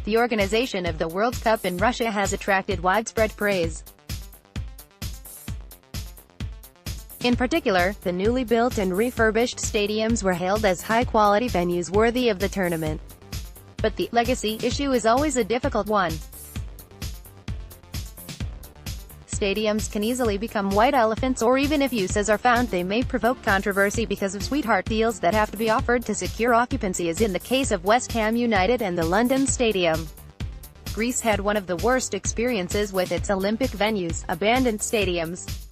The organization of the World Cup in Russia has attracted widespread praise. In particular, the newly built and refurbished stadiums were hailed as high-quality venues worthy of the tournament. But the legacy issue is always a difficult one. Stadiums can easily become white elephants, or even if uses are found, they may provoke controversy because of sweetheart deals that have to be offered to secure occupancy, as in the case of West Ham United and the London Stadium. Greece had one of the worst experiences with its Olympic venues, abandoned stadiums.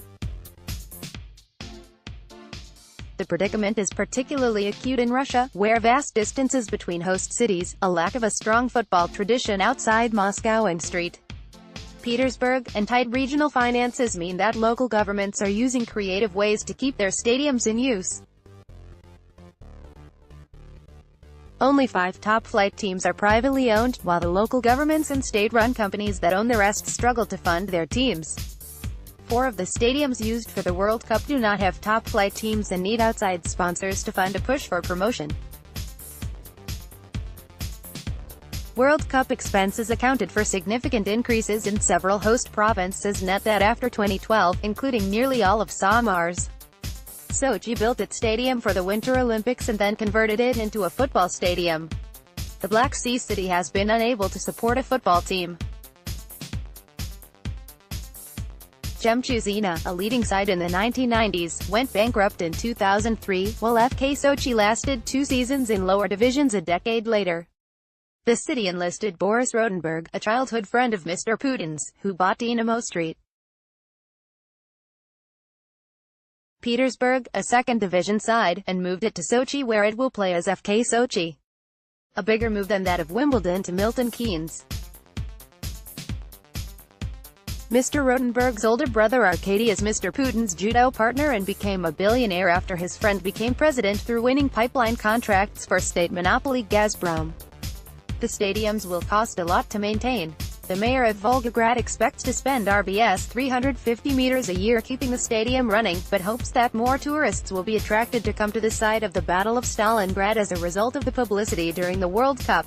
The predicament is particularly acute in Russia, where vast distances between host cities, a lack of a strong football tradition outside Moscow and St. Petersburg, and tight regional finances mean that local governments are using creative ways to keep their stadiums in use. Only 5 top-flight teams are privately owned, while the local governments and state-run companies that own the rest struggle to fund their teams. 4 of the stadiums used for the World Cup do not have top-flight teams and need outside sponsors to fund a push for promotion. World Cup expenses accounted for significant increases in several host provinces' net debt after 2012, including nearly all of Samar's. Sochi built its stadium for the Winter Olympics and then converted it into a football stadium. The Black Sea city has been unable to support a football team. Chemchuzina, a leading side in the 1990s, went bankrupt in 2003, while FK Sochi lasted 2 seasons in lower divisions a decade later. The city enlisted Boris Rodenberg, a childhood friend of Mr. Putin's, who bought Dynamo St. Petersburg, a second-division side, and moved it to Sochi, where it will play as FK Sochi. A bigger move than that of Wimbledon to Milton Keynes. Mr. Rodenberg's older brother Arkady is Mr. Putin's judo partner and became a billionaire after his friend became president through winning pipeline contracts for state monopoly Gazprom. The stadiums will cost a lot to maintain. The mayor of Volgograd expects to spend Rs 350 meters a year keeping the stadium running, but hopes that more tourists will be attracted to come to the site of the Battle of Stalingrad as a result of the publicity during the World Cup.